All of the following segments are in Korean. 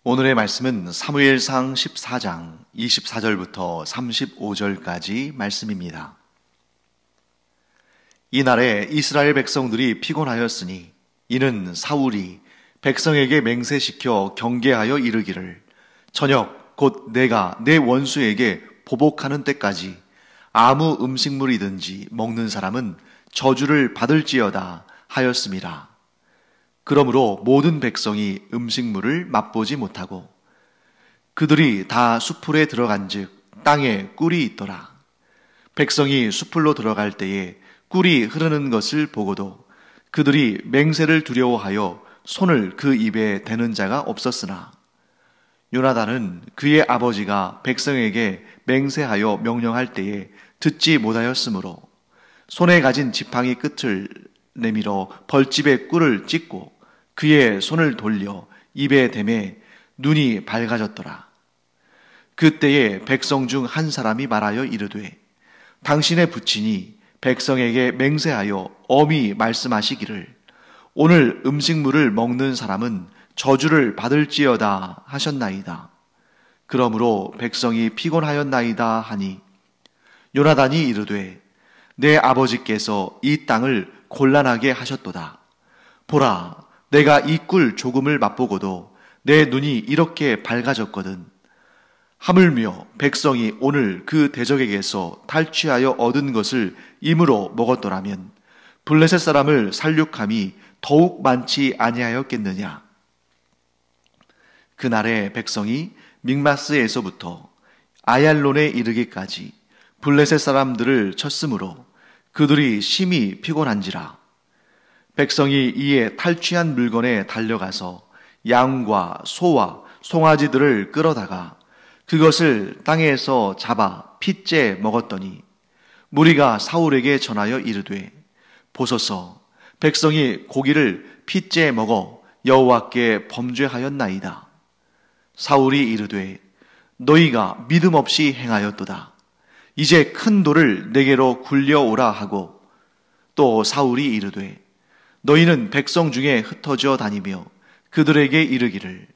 오늘의 말씀은 사무엘상 14장 24절부터 35절까지 말씀입니다. 이날에 이스라엘 백성들이 피곤하였으니 이는 사울이 백성에게 맹세시켜 경계하여 이르기를 저녁 곧 내가 내 원수에게 보복하는 때까지 아무 음식물이든지 먹는 사람은 저주를 받을지어다 하였음이라. 그러므로 모든 백성이 음식물을 맛보지 못하고 그들이 다 수풀에 들어간즉 땅에 꿀이 있더라. 백성이 수풀로 들어갈 때에 꿀이 흐르는 것을 보고도 그들이 맹세를 두려워하여 손을 그 입에 대는 자가 없었으나 요나단은 그의 아버지가 백성에게 맹세하여 명령할 때에 듣지 못하였으므로 손에 가진 지팡이 끝을 내밀어 벌집에 꿀을 찍고 그의 손을 돌려 입에 대매 눈이 밝아졌더라. 그때에 백성 중 한 사람이 말하여 이르되 당신의 부친이 백성에게 맹세하여 엄히 말씀하시기를 오늘 음식물을 먹는 사람은 저주를 받을지어다 하셨나이다. 그러므로 백성이 피곤하였나이다 하니 요나단이 이르되 내 아버지께서 이 땅을 곤란하게 하셨도다. 보라, 내가 이 꿀 조금을 맛보고도 내 눈이 이렇게 밝아졌거든. 하물며 백성이 오늘 그 대적에게서 탈취하여 얻은 것을 임으로 먹었더라면 블레셋 사람을 살육함이 더욱 많지 아니하였겠느냐. 그날에 백성이 믹마스에서부터 아얄론에 이르기까지 블레셋 사람들을 쳤으므로 그들이 심히 피곤한지라. 백성이 이에 탈취한 물건에 달려가서 양과 소와 송아지들을 끌어다가 그것을 땅에서 잡아 핏째 먹었더니 무리가 사울에게 전하여 이르되 보소서, 백성이 고기를 핏째 먹어 여호와께 범죄하였나이다. 사울이 이르되 너희가 믿음 없이 행하였도다. 이제 큰 돌을 내게로 굴려오라 하고 또 사울이 이르되 너희는 백성 중에 흩어져 다니며 그들에게 이르기를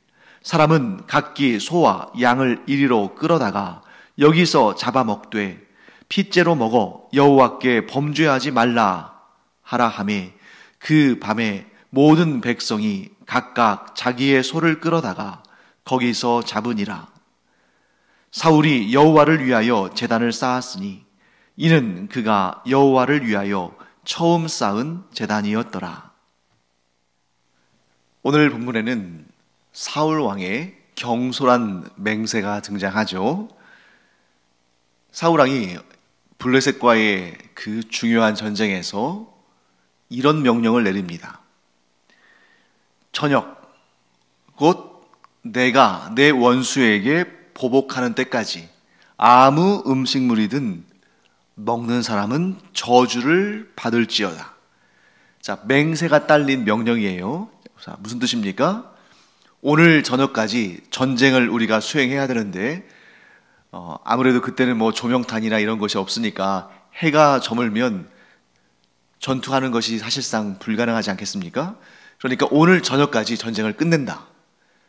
사람은 각기 소와 양을 이리로 끌어다가 여기서 잡아먹되 핏째로 먹어 여호와께 범죄하지 말라 하라 하매 그 밤에 모든 백성이 각각 자기의 소를 끌어다가 거기서 잡으니라. 사울이 여호와를 위하여 제단을 쌓았으니 이는 그가 여호와를 위하여 처음 쌓은 제단이었더라. 오늘 본문에는 사울 왕의 경솔한 맹세가 등장하죠. 사울 왕이 블레셋과의 그 중요한 전쟁에서 이런 명령을 내립니다. 저녁 곧 내가 내 원수에게 보복하는 때까지 아무 음식물이든 먹는 사람은 저주를 받을지어다. 자, 맹세가 딸린 명령이에요. 자, 무슨 뜻입니까? 오늘 저녁까지 전쟁을 우리가 수행해야 되는데 아무래도 그때는 뭐 조명탄이나 이런 것이 없으니까 해가 저물면 전투하는 것이 사실상 불가능하지 않겠습니까? 그러니까 오늘 저녁까지 전쟁을 끝낸다.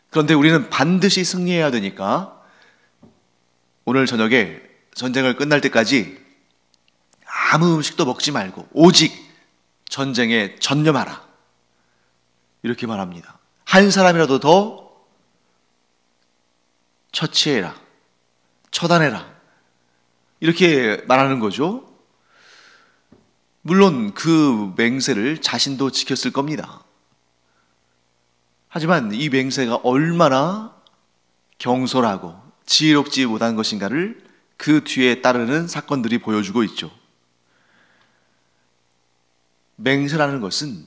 그런데 우리는 반드시 승리해야 되니까 오늘 저녁에 전쟁을 끝날 때까지 아무 음식도 먹지 말고 오직 전쟁에 전념하라. 이렇게 말합니다. 한 사람이라도 더 처치해라. 처단해라. 이렇게 말하는 거죠. 물론 그 맹세를 자신도 지켰을 겁니다. 하지만 이 맹세가 얼마나 경솔하고 지혜롭지 못한 것인가를 그 뒤에 따르는 사건들이 보여주고 있죠. 맹세라는 것은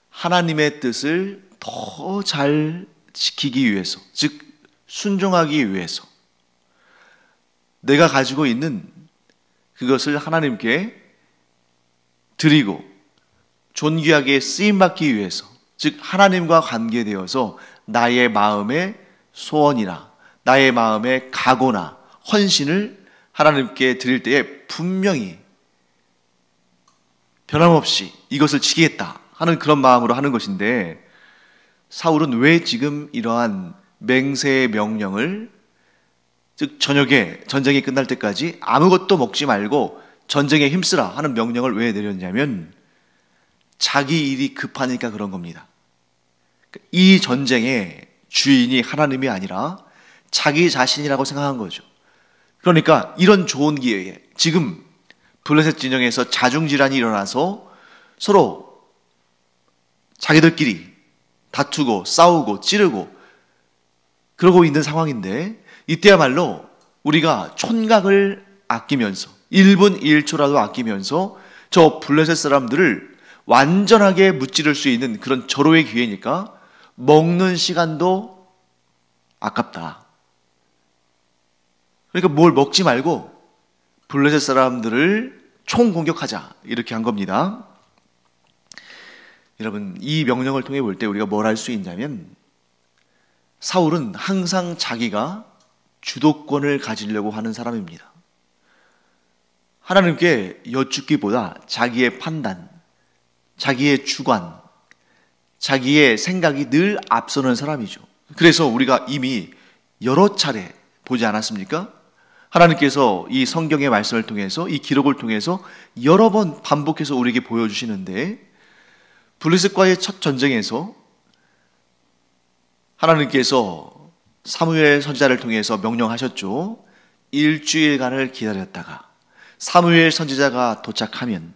하나님의 뜻을 더 잘 지키기 위해서, 즉 순종하기 위해서 내가 가지고 있는 그것을 하나님께 드리고 존귀하게 쓰임받기 위해서, 즉 하나님과 관계되어서 나의 마음의 소원이나 나의 마음의 각오나 헌신을 하나님께 드릴 때에 분명히 변함없이 이것을 지키겠다 하는 그런 마음으로 하는 것인데 사울은 왜 지금 이러한 맹세의 명령을, 즉 저녁에 전쟁이 끝날 때까지 아무것도 먹지 말고 전쟁에 힘쓰라 하는 명령을 왜 내렸냐면 자기 일이 급하니까 그런 겁니다. 이 전쟁의 주인이 하나님이 아니라 자기 자신이라고 생각한 거죠. 그러니까 이런 좋은 기회에 지금 블레셋 진영에서 자중질환이 일어나서 서로 자기들끼리 다투고 싸우고 찌르고 그러고 있는 상황인데, 이때야말로 우리가 촌각을 아끼면서 1분 1초라도 아끼면서 저 블레셋 사람들을 완전하게 무찌를 수 있는 그런 절호의 기회니까 먹는 시간도 아깝다. 그러니까 뭘 먹지 말고 블레셋 사람들을 총공격하자, 이렇게 한 겁니다. 여러분, 이 명령을 통해 볼 때 우리가 뭘 할 수 있냐면, 사울은 항상 자기가 주도권을 가지려고 하는 사람입니다. 하나님께 여쭙기보다 자기의 판단, 자기의 주관, 자기의 생각이 늘 앞서는 사람이죠. 그래서 우리가 이미 여러 차례 보지 않았습니까? 하나님께서 이 성경의 말씀을 통해서, 이 기록을 통해서 여러 번 반복해서 우리에게 보여주시는데, 블레셋과의 첫 전쟁에서 하나님께서 사무엘 선지자를 통해서 명령하셨죠. 일주일간을 기다렸다가 사무엘 선지자가 도착하면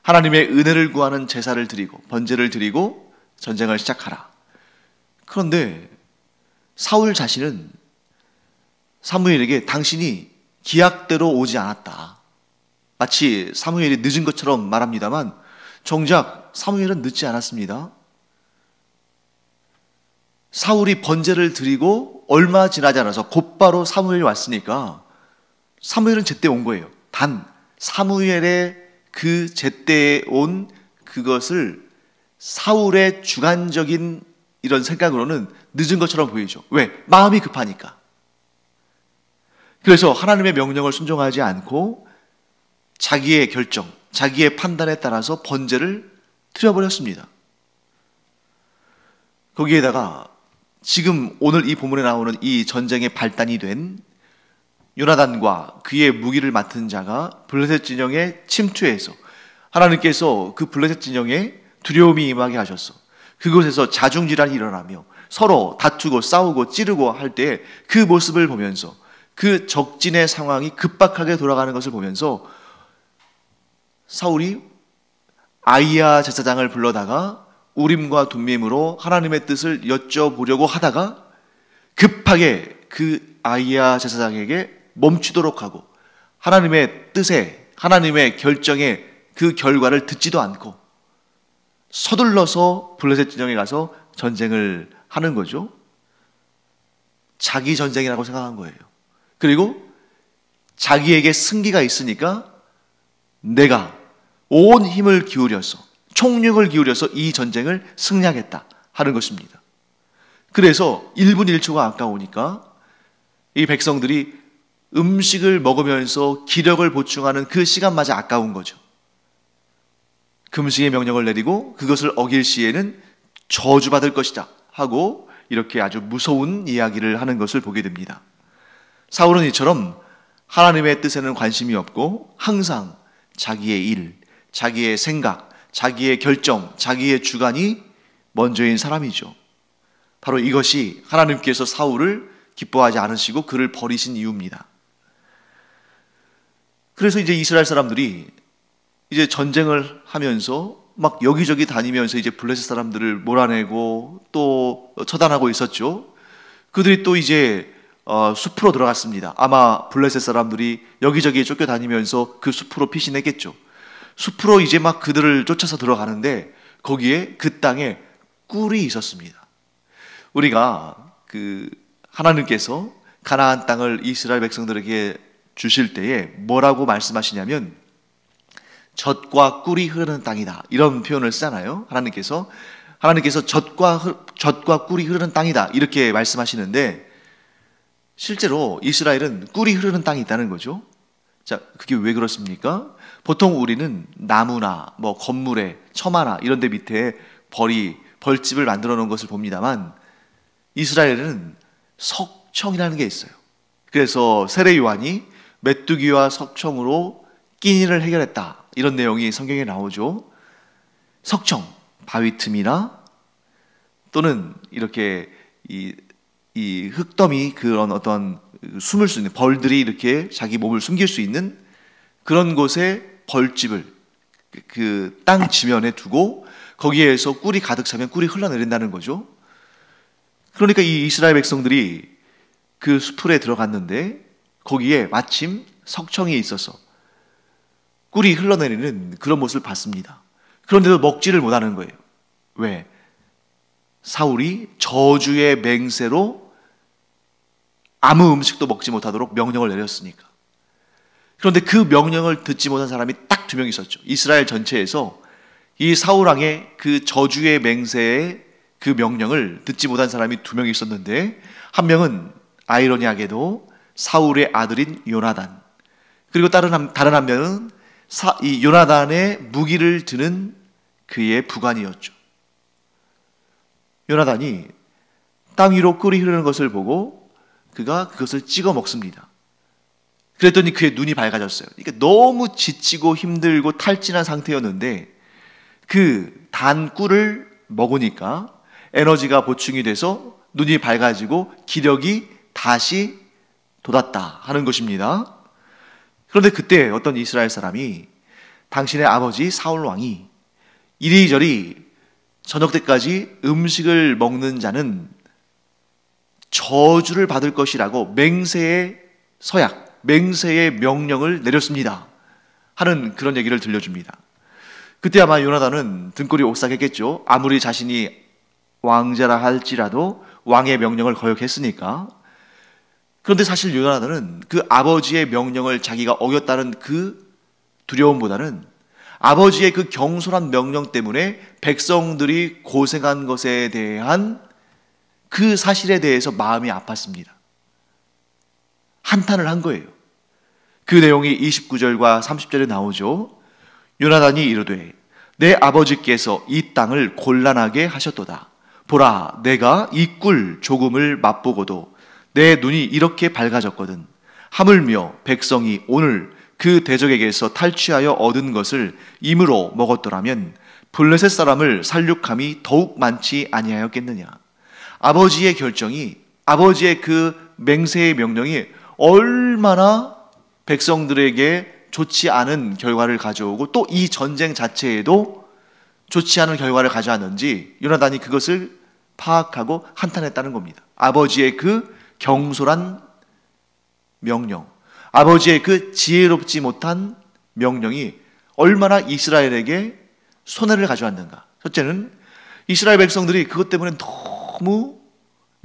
하나님의 은혜를 구하는 제사를 드리고 번제를 드리고 전쟁을 시작하라. 그런데 사울 자신은 사무엘에게 당신이 기약대로 오지 않았다, 마치 사무엘이 늦은 것처럼 말합니다만 정작 사무엘은 늦지 않았습니다. 사울이 번제를 드리고 얼마 지나지 않아서 곧바로 사무엘이 왔으니까 사무엘은 제때 온 거예요. 단 사무엘의 그 제때에 온 그것을 사울의 주관적인 이런 생각으로는 늦은 것처럼 보이죠. 왜? 마음이 급하니까. 그래서 하나님의 명령을 순종하지 않고 자기의 결정, 자기의 판단에 따라서 번제를 드려버렸습니다. 거기에다가 지금 오늘 이 본문에 나오는 이 전쟁의 발단이 된 요나단과 그의 무기를 맡은 자가 블레셋 진영에 침투해서 하나님께서 그 블레셋 진영에 두려움이 임하게 하셨어. 그곳에서 자중질환이 일어나며 서로 다투고 싸우고 찌르고 할 때 그 모습을 보면서, 그 적진의 상황이 급박하게 돌아가는 것을 보면서 사울이 아히야 제사장을 불러다가 우림과 둠밈으로 하나님의 뜻을 여쭤보려고 하다가 급하게 그 아히야 제사장에게 멈추도록 하고 하나님의 뜻에, 하나님의 결정에 그 결과를 듣지도 않고 서둘러서 블레셋 진영에 가서 전쟁을 하는 거죠. 자기 전쟁이라고 생각한 거예요. 그리고 자기에게 승기가 있으니까 내가 온 힘을 기울여서, 총력을 기울여서 이 전쟁을 승리하겠다 하는 것입니다. 그래서 1분 1초가 아까우니까 이 백성들이 음식을 먹으면서 기력을 보충하는 그 시간마저 아까운 거죠. 금식의 명령을 내리고 그것을 어길 시에는 저주받을 것이다 하고 이렇게 아주 무서운 이야기를 하는 것을 보게 됩니다. 사울은 이처럼 하나님의 뜻에는 관심이 없고 항상 자기의 일, 자기의 생각, 자기의 결정, 자기의 주관이 먼저인 사람이죠. 바로 이것이 하나님께서 사울을 기뻐하지 않으시고 그를 버리신 이유입니다. 그래서 이제 이스라엘 사람들이 이제 전쟁을 하면서 막 여기저기 다니면서 이제 블레셋 사람들을 몰아내고 또 처단하고 있었죠. 그들이 또 이제 숲으로 들어갔습니다. 아마 블레셋 사람들이 여기저기 쫓겨다니면서 그 숲으로 피신했겠죠. 숲으로 이제 막 그들을 쫓아서 들어가는데 거기에 그 땅에 꿀이 있었습니다. 우리가 하나님께서 가나안 땅을 이스라엘 백성들에게 주실 때에 뭐라고 말씀하시냐면 젖과 꿀이 흐르는 땅이다, 이런 표현을 쓰잖아요. 하나님께서 젖과 꿀이 흐르는 땅이다 이렇게 말씀하시는데 실제로 이스라엘은 꿀이 흐르는 땅이 있다는 거죠. 자, 그게 왜 그렇습니까? 보통 우리는 나무나 뭐 건물에 처마나 이런 데 밑에 벌집을 만들어 놓은 것을 봅니다만 이스라엘은 석청이라는 게 있어요. 그래서 세례 요한이 메뚜기와 석청으로 끼니를 해결했다, 이런 내용이 성경에 나오죠. 석청, 바위 틈이나 또는 이렇게 이 흙더미, 그런 어떤 숨을 수 있는 벌들이 이렇게 자기 몸을 숨길 수 있는 그런 곳에 벌집을 그 땅 지면에 두고 거기에서 꿀이 가득 차면 꿀이 흘러내린다는 거죠. 그러니까 이 이스라엘 백성들이 그 수풀에 들어갔는데 거기에 마침 석청이 있어서 꿀이 흘러내리는 그런 모습을 봤습니다. 그런데도 먹지를 못하는 거예요. 왜? 사울이 저주의 맹세로 아무 음식도 먹지 못하도록 명령을 내렸으니까. 그런데 그 명령을 듣지 못한 사람이 딱 2명 있었죠. 이스라엘 전체에서 이 사울왕의 그 저주의 맹세의 그 명령을 듣지 못한 사람이 2명 있었는데, 한 명은 아이러니하게도 사울의 아들인 요나단, 그리고 다른 한 명은 이 요나단의 무기를 드는 그의 부관이었죠. 요나단이 땅 위로 꿀이 흐르는 것을 보고 그가 그것을 찍어 먹습니다. 그랬더니 그의 눈이 밝아졌어요. 그러니까 너무 지치고 힘들고 탈진한 상태였는데 그 단 꿀을 먹으니까 에너지가 보충이 돼서 눈이 밝아지고 기력이 다시 돋았다 하는 것입니다. 그런데 그때 어떤 이스라엘 사람이 당신의 아버지 사울 왕이 이리저리 저녁 때까지 음식을 먹는 자는 저주를 받을 것이라고 맹세의 서약, 맹세의 명령을 내렸습니다 하는 그런 얘기를 들려줍니다. 그때 아마 요나단은 등골이 오싹했겠죠. 아무리 자신이 왕자라 할지라도 왕의 명령을 거역했으니까. 그런데 사실 요나단은 그 아버지의 명령을 자기가 어겼다는 그 두려움보다는 아버지의 그 경솔한 명령 때문에 백성들이 고생한 것에 대한 그 사실에 대해서 마음이 아팠습니다. 한탄을 한 거예요. 그 내용이 29절과 30절에 나오죠. 요나단이 이르되 내 아버지께서 이 땅을 곤란하게 하셨도다. 보라, 내가 이 꿀 조금을 맛보고도 내 눈이 이렇게 밝아졌거든. 하물며 백성이 오늘 그 대적에게서 탈취하여 얻은 것을 임으로 먹었더라면 블레셋 사람을 살육함이 더욱 많지 아니하였겠느냐. 아버지의 결정이, 아버지의 그 맹세의 명령이 얼마나 백성들에게 좋지 않은 결과를 가져오고 또 이 전쟁 자체에도 좋지 않은 결과를 가져왔는지 요나단이 그것을 파악하고 한탄했다는 겁니다. 아버지의 그 경솔한 명령, 아버지의 그 지혜롭지 못한 명령이 얼마나 이스라엘에게 손해를 가져왔는가. 첫째는 이스라엘 백성들이 그것 때문에 너무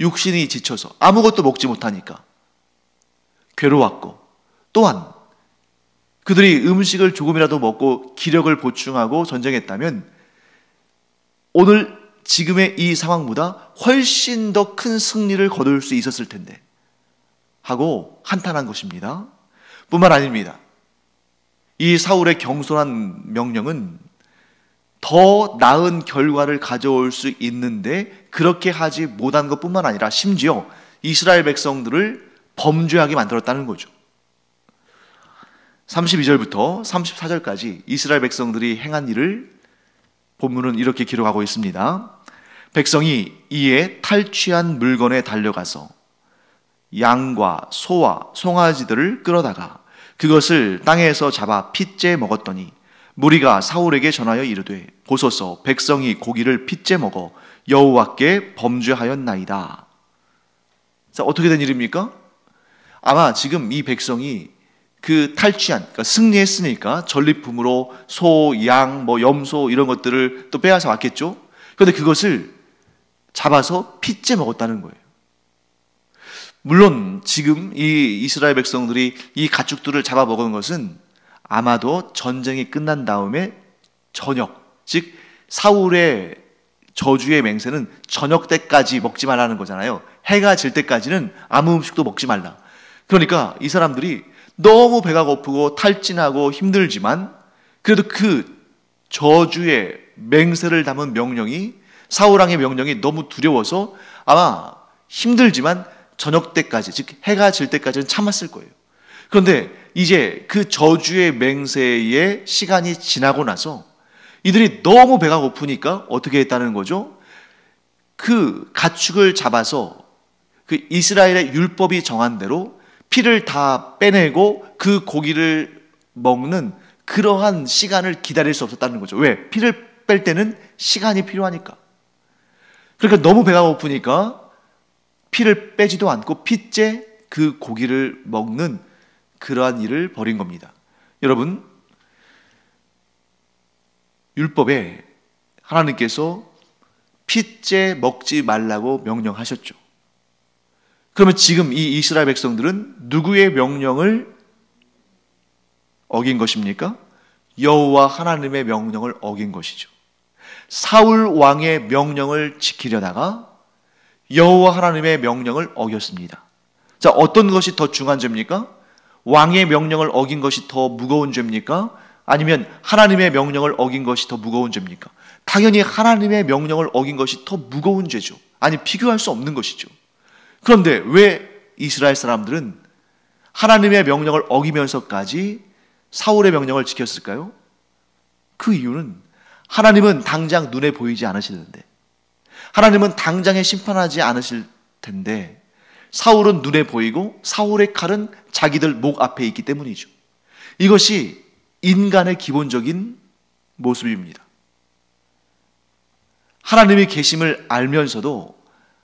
육신이 지쳐서 아무것도 먹지 못하니까 괴로웠고, 또한 그들이 음식을 조금이라도 먹고 기력을 보충하고 전쟁했다면 오늘 지금의 이 상황보다 훨씬 더 큰 승리를 거둘 수 있었을 텐데 하고 한탄한 것입니다. 뿐만 아닙니다. 이 사울의 경솔한 명령은 더 나은 결과를 가져올 수 있는데 그렇게 하지 못한 것뿐만 아니라 심지어 이스라엘 백성들을 범죄하게 만들었다는 거죠. 32절부터 34절까지 이스라엘 백성들이 행한 일을 본문은 이렇게 기록하고 있습니다. 백성이 이에 탈취한 물건에 달려가서 양과 소와 송아지들을 끌어다가 그것을 땅에서 잡아 핏째 먹었더니 무리가 사울에게 전하여 이르되 보소서, 백성이 고기를 핏째 먹어 여호와께 범죄하였나이다. 자, 어떻게 된 일입니까? 아마 지금 이 백성이 그 탈취한, 그러니까 승리했으니까 전리품으로 소, 양, 염소 이런 것들을 또 빼앗아 왔겠죠. 그런데 그것을 잡아서 핏째 먹었다는 거예요. 물론 지금 이 이스라엘 백성들이 이 가축들을 잡아 먹은 것은 아마도 전쟁이 끝난 다음에 저녁, 즉 사울의 저주의 맹세는 저녁 때까지 먹지 말라는 거잖아요. 해가 질 때까지는 아무 음식도 먹지 말라. 그러니까 이 사람들이 너무 배가 고프고 탈진하고 힘들지만 그래도 그 저주의 맹세를 담은 명령이, 사울왕의 명령이 너무 두려워서 아마 힘들지만 저녁 때까지, 즉 해가 질 때까지는 참았을 거예요. 그런데 이제 그 저주의 맹세의 시간이 지나고 나서 이들이 너무 배가 고프니까 어떻게 했다는 거죠? 그 가축을 잡아서 그 이스라엘의 율법이 정한 대로 피를 다 빼내고 그 고기를 먹는 그러한 시간을 기다릴 수 없었다는 거죠. 왜? 피를 뺄 때는 시간이 필요하니까. 그러니까 너무 배가 고프니까 피를 빼지도 않고 피째 그 고기를 먹는 그러한 일을 벌인 겁니다. 여러분, 율법에 하나님께서 피째 먹지 말라고 명령하셨죠. 그러면 지금 이 이스라엘 백성들은 누구의 명령을 어긴 것입니까? 여호와 하나님의 명령을 어긴 것이죠. 사울 왕의 명령을 지키려다가 여호와 하나님의 명령을 어겼습니다. 자, 어떤 것이 더 중한 죄입니까? 왕의 명령을 어긴 것이 더 무거운 죄입니까? 아니면 하나님의 명령을 어긴 것이 더 무거운 죄입니까? 당연히 하나님의 명령을 어긴 것이 더 무거운 죄죠. 아니, 비교할 수 없는 것이죠. 그런데 왜 이스라엘 사람들은 하나님의 명령을 어기면서까지 사울의 명령을 지켰을까요? 그 이유는 하나님은 당장 눈에 보이지 않으시는데, 하나님은 당장에 심판하지 않으실 텐데, 사울은 눈에 보이고 사울의 칼은 자기들 목 앞에 있기 때문이죠. 이것이 인간의 기본적인 모습입니다. 하나님이 계심을 알면서도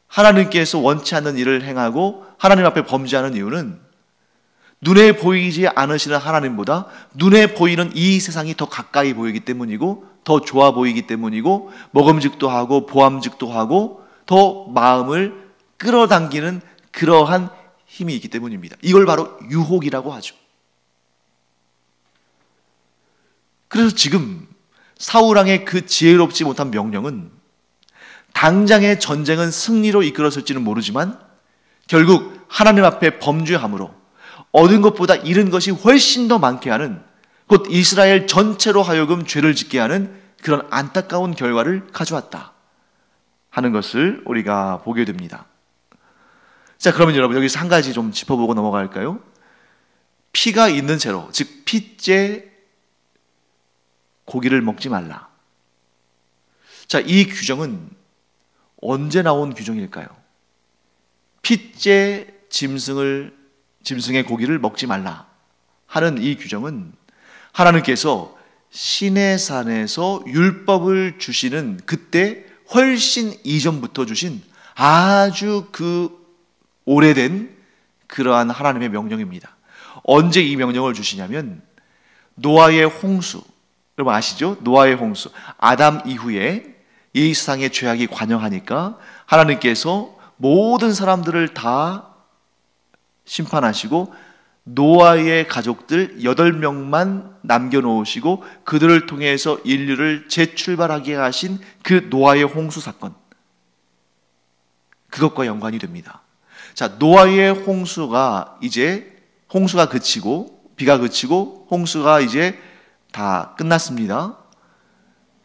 하나님께서 원치 않는 일을 행하고 하나님 앞에 범죄하는 이유는 눈에 보이지 않으시는 하나님보다 눈에 보이는 이 세상이 더 가까이 보이기 때문이고, 더 좋아 보이기 때문이고, 먹음직도 하고 보암직도 하고 더 마음을 끌어당기는 그러한 힘이 있기 때문입니다. 이걸 바로 유혹이라고 하죠. 그래서 지금 사울왕의 그 지혜롭지 못한 명령은 당장의 전쟁은 승리로 이끌었을지는 모르지만 결국 하나님 앞에 범죄함으로 얻은 것보다 잃은 것이 훨씬 더 많게 하는, 곧 이스라엘 전체로 하여금 죄를 짓게 하는 그런 안타까운 결과를 가져왔다 하는 것을 우리가 보게 됩니다. 자, 그러면 여러분 여기서 한 가지 좀 짚어보고 넘어갈까요? 피가 있는 채로, 즉 피째 고기를 먹지 말라. 자, 이 규정은 언제 나온 규정일까요? 피째 짐승의 고기를 먹지 말라 하는 이 규정은 하나님께서 시내산에서 율법을 주시는 그때 훨씬 이전부터 주신 아주 그 오래된 그러한 하나님의 명령입니다. 언제 이 명령을 주시냐면 노아의 홍수, 여러분 아시죠? 노아의 홍수, 아담 이후에 이 세상의 죄악이 관영하니까 하나님께서 모든 사람들을 다 심판하시고 노아의 가족들 8명만 남겨놓으시고 그들을 통해서 인류를 재출발하게 하신 그 노아의 홍수 사건, 그것과 연관이 됩니다. 자, 노아의 홍수가 그치고, 비가 그치고 홍수가 이제 다 끝났습니다.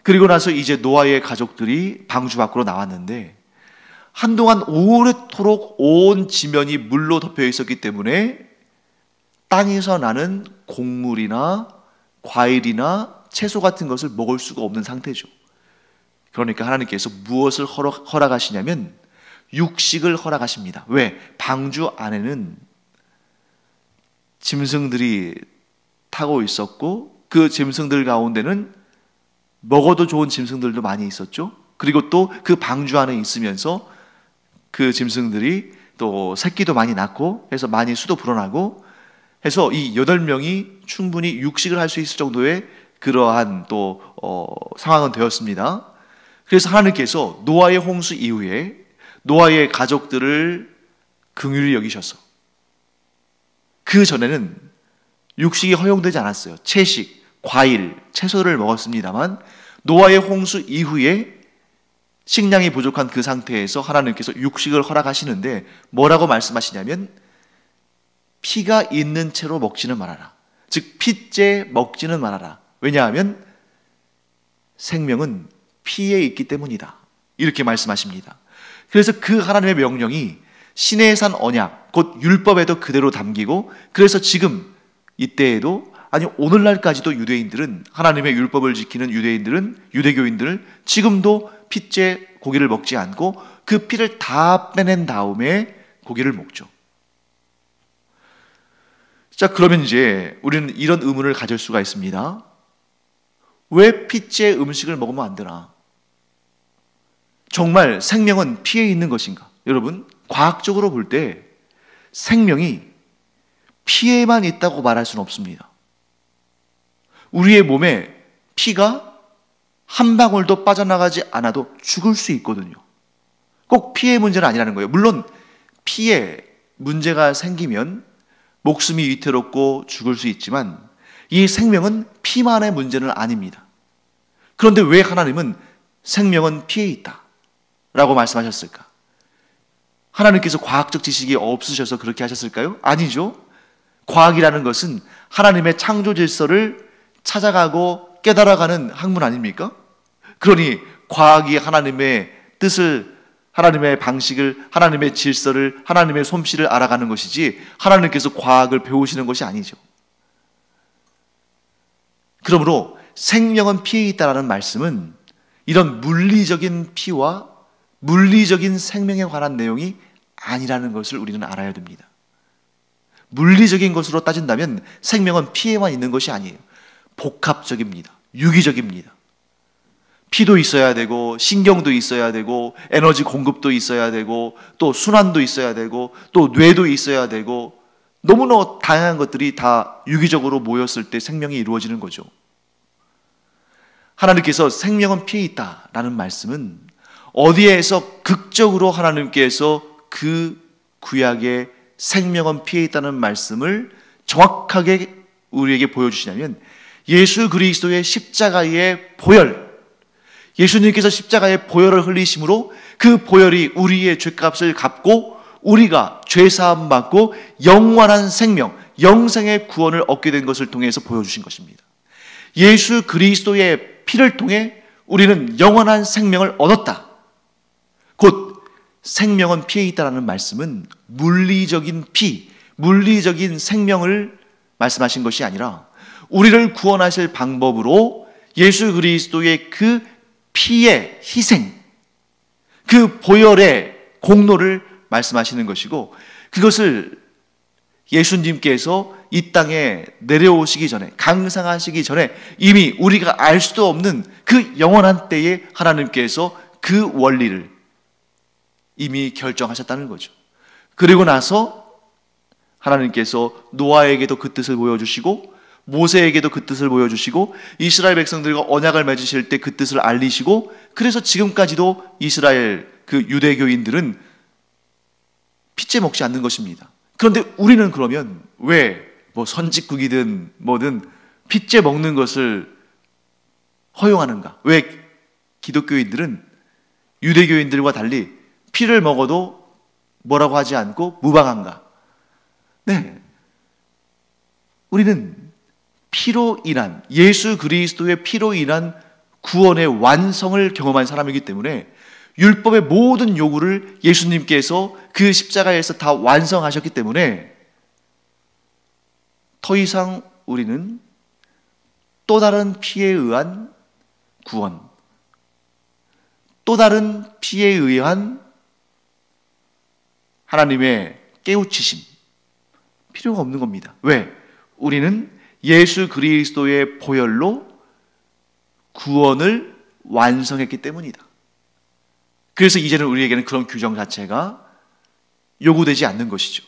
그리고 나서 이제 노아의 가족들이 방주 밖으로 나왔는데 한동안 오래도록 온 지면이 물로 덮여 있었기 때문에 땅에서 나는 곡물이나 과일이나 채소 같은 것을 먹을 수가 없는 상태죠. 그러니까 하나님께서 무엇을 허락하시냐면 육식을 허락하십니다. 왜? 방주 안에는 짐승들이 타고 있었고 그 짐승들 가운데는 먹어도 좋은 짐승들도 많이 있었죠. 그리고 또 그 방주 안에 있으면서 그 짐승들이 또 새끼도 많이 낳고 해서 많이 수도 불어나고 해서 이 8명이 충분히 육식을 할 수 있을 정도의 그러한 또 상황은 되었습니다. 그래서 하나님께서 노아의 홍수 이후에 노아의 가족들을 긍휼히 여기셔서, 그 전에는 육식이 허용되지 않았어요. 채식, 과일, 채소를 먹었습니다만 노아의 홍수 이후에 식량이 부족한 그 상태에서 하나님께서 육식을 허락하시는데 뭐라고 말씀하시냐면 피가 있는 채로 먹지는 말아라. 즉 피째 먹지는 말아라. 왜냐하면 생명은 피에 있기 때문이다. 이렇게 말씀하십니다. 그래서 그 하나님의 명령이 신의 산 언약, 곧 율법에도 그대로 담기고, 그래서 지금 이때에도, 아니 오늘날까지도 유대인들은, 하나님의 율법을 지키는 유대인들은, 유대교인들은 지금도 핏째 고기를 먹지 않고 그 피를 다 빼낸 다음에 고기를 먹죠. 자, 그러면 이제 우리는 이런 의문을 가질 수가 있습니다. 왜 핏째 음식을 먹으면 안 되나? 정말 생명은 피에 있는 것인가? 여러분, 과학적으로 볼 때 생명이 피에만 있다고 말할 수는 없습니다. 우리의 몸에 피가 한 방울도 빠져나가지 않아도 죽을 수 있거든요. 꼭 피의 문제는 아니라는 거예요. 물론 피에 문제가 생기면 목숨이 위태롭고 죽을 수 있지만 이 생명은 피만의 문제는 아닙니다. 그런데 왜 하나님은 생명은 피에 있다 라고 말씀하셨을까? 하나님께서 과학적 지식이 없으셔서 그렇게 하셨을까요? 아니죠. 과학이라는 것은 하나님의 창조 질서를 찾아가고 깨달아가는 학문 아닙니까? 그러니 과학이 하나님의 뜻을, 하나님의 방식을, 하나님의 질서를, 하나님의 솜씨를 알아가는 것이지 하나님께서 과학을 배우시는 것이 아니죠. 그러므로 생명은 피에 있다라는 말씀은 이런 물리적인 피와 물리적인 생명에 관한 내용이 아니라는 것을 우리는 알아야 됩니다. 물리적인 것으로 따진다면 생명은 피에만 있는 것이 아니에요. 복합적입니다. 유기적입니다. 피도 있어야 되고 신경도 있어야 되고 에너지 공급도 있어야 되고 또 순환도 있어야 되고 또 뇌도 있어야 되고 너무나 다양한 것들이 다 유기적으로 모였을 때 생명이 이루어지는 거죠. 하나님께서 생명은 피에 있다라는 말씀은 어디에서 극적으로 하나님께서 그 구약의 생명은 피에 있다는 말씀을 정확하게 우리에게 보여주시냐면 예수 그리스도의 십자가의 보혈, 예수님께서 십자가의 보혈을 흘리심으로 그 보혈이 우리의 죄값을 갚고 우리가 죄사함 받고 영원한 생명, 영생의 구원을 얻게 된 것을 통해서 보여주신 것입니다. 예수 그리스도의 피를 통해 우리는 영원한 생명을 얻었다. 곧 생명은 피에 있다는 말씀은 물리적인 피, 물리적인 생명을 말씀하신 것이 아니라 우리를 구원하실 방법으로 예수 그리스도의 그 피의 희생, 그 보혈의 공로를 말씀하시는 것이고, 그것을 예수님께서 이 땅에 내려오시기 전에, 강상하시기 전에 이미 우리가 알 수도 없는 그 영원한 때에 하나님께서 그 원리를 이미 결정하셨다는 거죠. 그리고 나서 하나님께서 노아에게도 그 뜻을 보여주시고 모세에게도 그 뜻을 보여주시고 이스라엘 백성들과 언약을 맺으실 때 그 뜻을 알리시고, 그래서 지금까지도 이스라엘 그 유대교인들은 핏째 먹지 않는 것입니다. 그런데 우리는 그러면 왜 뭐 선짓국이든 뭐든 핏째 먹는 것을 허용하는가? 왜 기독교인들은 유대교인들과 달리 피를 먹어도 뭐라고 하지 않고 무방한가? 네, 우리는 피로 인한, 예수 그리스도의 피로 인한 구원의 완성을 경험한 사람이기 때문에 율법의 모든 요구를 예수님께서 그 십자가에서 다 완성하셨기 때문에 더 이상 우리는 또 다른 피에 의한 구원, 또 다른 피에 의한 하나님의 깨우치심 필요가 없는 겁니다. 왜? 우리는 예수 그리스도의 보혈로 구원을 완성했기 때문이다. 그래서 이제는 우리에게는 그런 규정 자체가 요구되지 않는 것이죠.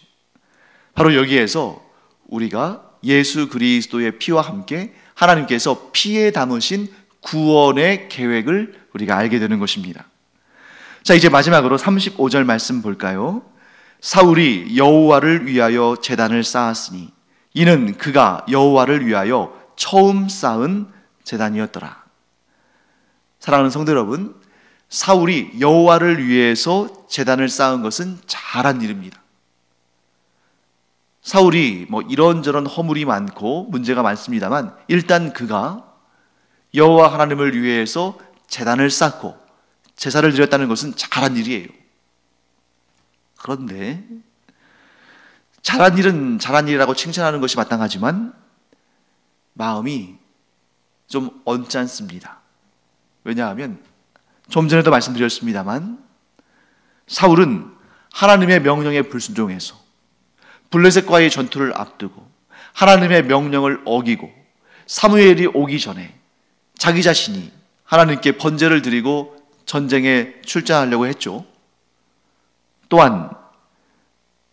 바로 여기에서 우리가 예수 그리스도의 피와 함께 하나님께서 피에 담으신 구원의 계획을 우리가 알게 되는 것입니다. 자, 이제 마지막으로 35절 말씀 볼까요? 사울이 여호와를 위하여 제단을 쌓았으니 이는 그가 여호와를 위하여 처음 쌓은 제단이었더라. 사랑하는 성도 여러분, 사울이 여호와를 위해서 제단을 쌓은 것은 잘한 일입니다. 사울이 뭐 이런저런 허물이 많고 문제가 많습니다만 일단 그가 여호와 하나님을 위해서 제단을 쌓고 제사를 드렸다는 것은 잘한 일이에요. 그런데 잘한 일은 잘한 일이라고 칭찬하는 것이 마땅하지만 마음이 좀 언짢습니다. 왜냐하면 좀 전에도 말씀드렸습니다만 사울은 하나님의 명령에 불순종해서 블레셋과의 전투를 앞두고 하나님의 명령을 어기고 사무엘이 오기 전에 자기 자신이 하나님께 번제를 드리고 전쟁에 출전하려고 했죠. 또한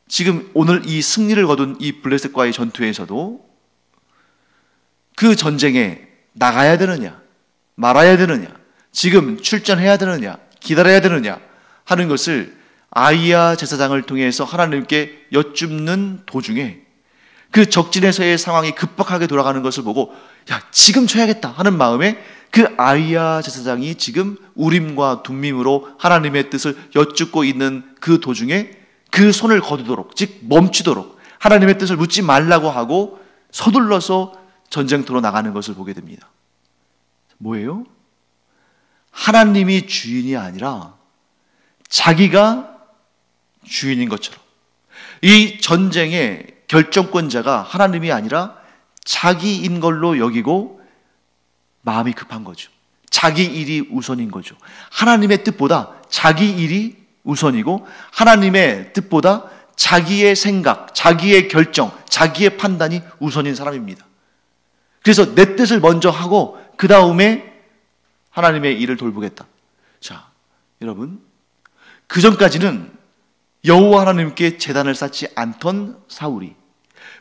지금 오늘 이 승리를 거둔 이 블레셋과의 전투에서도 그 전쟁에 나가야 되느냐 말아야 되느냐 지금 출전해야 되느냐 기다려야 되느냐 하는 것을 아히야 제사장을 통해서 하나님께 여쭙는 도중에 그 적진에서의 상황이 급박하게 돌아가는 것을 보고 야 지금 쳐야겠다 하는 마음에 그 아히야 제사장이 지금 우림과 둠밈으로 하나님의 뜻을 여쭙고 있는 그 도중에 그 손을 거두도록 즉 멈추도록 하나님의 뜻을 묻지 말라고 하고 서둘러서 전쟁터로 나가는 것을 보게 됩니다. 뭐예요? 하나님이 주인이 아니라 자기가 주인인 것처럼 이 전쟁의 결정권자가 하나님이 아니라 자기인 걸로 여기고 마음이 급한 거죠. 자기 일이 우선인 거죠. 하나님의 뜻보다 자기 일이 우선이고 하나님의 뜻보다 자기의 생각, 자기의 결정, 자기의 판단이 우선인 사람입니다. 그래서 내 뜻을 먼저 하고 그 다음에 하나님의 일을 돌보겠다. 자, 여러분 그 전까지는 여호와 하나님께 제단을 쌓지 않던 사울이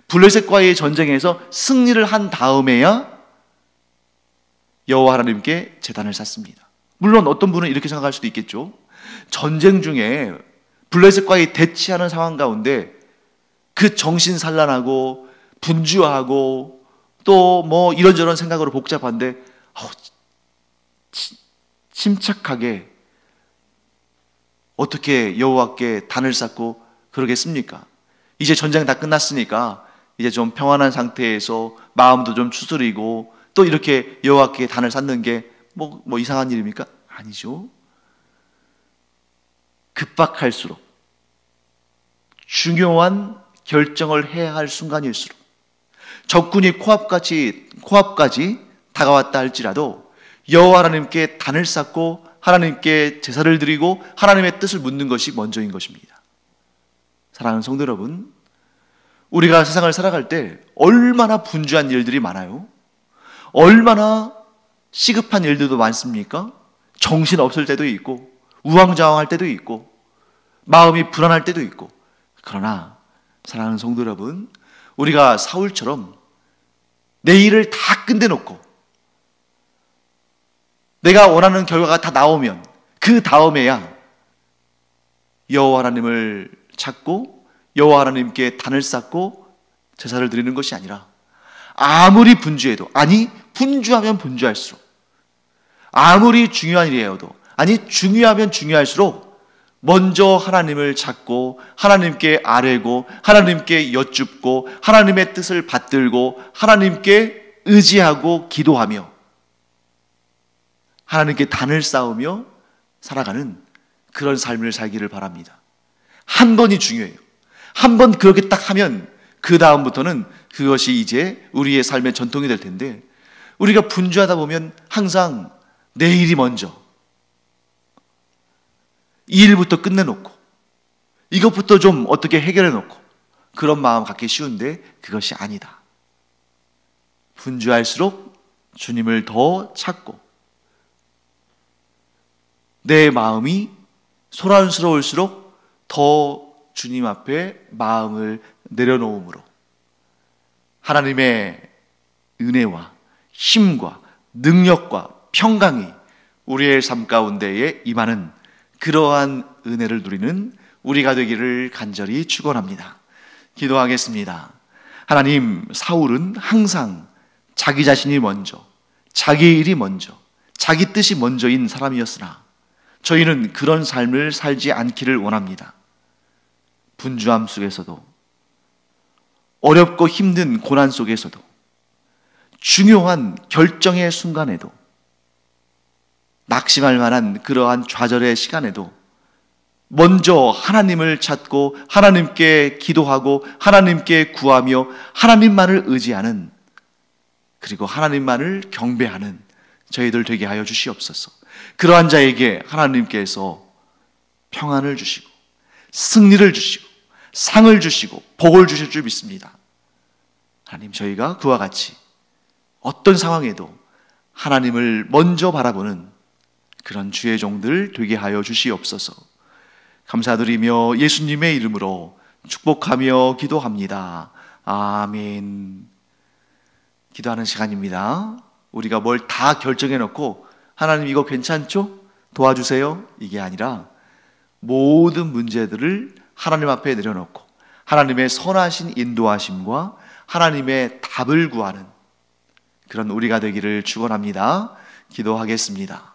블레셋과의 전쟁에서 승리를 한 다음에야 여호와 하나님께 제단을 쌓습니다. 물론 어떤 분은 이렇게 생각할 수도 있겠죠. 전쟁 중에 블레셋과의 대치하는 상황 가운데 그 정신산란하고 분주하고 또 뭐 이런저런 생각으로 복잡한데 침착하게 어떻게 여호와께 단을 쌓고 그러겠습니까? 이제 전쟁 다 끝났으니까 이제 좀 평안한 상태에서 마음도 좀 추스리고 또 이렇게 여호와께 단을 쌓는 게 뭐 이상한 일입니까? 아니죠. 급박할수록 중요한 결정을 해야 할 순간일수록 적군이 코앞까지 다가왔다 할지라도 여호와 하나님께 단을 쌓고 하나님께 제사를 드리고 하나님의 뜻을 묻는 것이 먼저인 것입니다. 사랑하는 성도 여러분, 우리가 세상을 살아갈 때 얼마나 분주한 일들이 많아요. 얼마나 시급한 일들도 많습니까? 정신 없을 때도 있고 우왕좌왕할 때도 있고 마음이 불안할 때도 있고. 그러나 사랑하는 성도 여러분, 우리가 사울처럼 내 일을 다 끝내놓고 내가 원하는 결과가 다 나오면 그 다음에야 여호와 하나님을 찾고 여호와 하나님께 단을 쌓고 제사를 드리는 것이 아니라 아무리 분주해도, 아니 분주하면 분주할수록, 아무리 중요한 일이어도, 아니 중요하면 중요할수록 먼저 하나님을 찾고 하나님께 아뢰고 하나님께 여쭙고 하나님의 뜻을 받들고 하나님께 의지하고 기도하며 하나님께 단을 쌓으며 살아가는 그런 삶을 살기를 바랍니다. 한 번이 중요해요. 한 번 그렇게 딱 하면 그 다음부터는 그것이 이제 우리의 삶의 전통이 될 텐데, 우리가 분주하다 보면 항상 내 일이 먼저, 이 일부터 끝내놓고 이것부터 좀 어떻게 해결해놓고 그런 마음 갖기 쉬운데 그것이 아니다. 분주할수록 주님을 더 찾고 내 마음이 소란스러울수록 더 주님 앞에 마음을 내려놓음으로 하나님의 은혜와 힘과 능력과 평강이 우리의 삶 가운데에 임하는 그러한 은혜를 누리는 우리가 되기를 간절히 축원합니다. 기도하겠습니다. 하나님, 사울은 항상 자기 자신이 먼저, 자기 일이 먼저, 자기 뜻이 먼저인 사람이었으나 저희는 그런 삶을 살지 않기를 원합니다. 분주함 속에서도, 어렵고 힘든 고난 속에서도, 중요한 결정의 순간에도, 낙심할 만한 그러한 좌절의 시간에도 먼저 하나님을 찾고 하나님께 기도하고 하나님께 구하며 하나님만을 의지하는, 그리고 하나님만을 경배하는 저희들 되게 하여 주시옵소서. 그러한 자에게 하나님께서 평안을 주시고 승리를 주시고 상을 주시고 복을 주실 줄 믿습니다. 하나님, 저희가 그와 같이 어떤 상황에도 하나님을 먼저 바라보는 그런 주의 종들 되게 하여 주시옵소서. 감사드리며 예수님의 이름으로 축복하며 기도합니다. 아멘. 기도하는 시간입니다. 우리가 뭘 다 결정해 놓고 하나님 이거 괜찮죠? 도와주세요. 이게 아니라 모든 문제들을 하나님 앞에 내려놓고 하나님의 선하신 인도하심과 하나님의 답을 구하는 그런 우리가 되기를 축원합니다. 기도하겠습니다.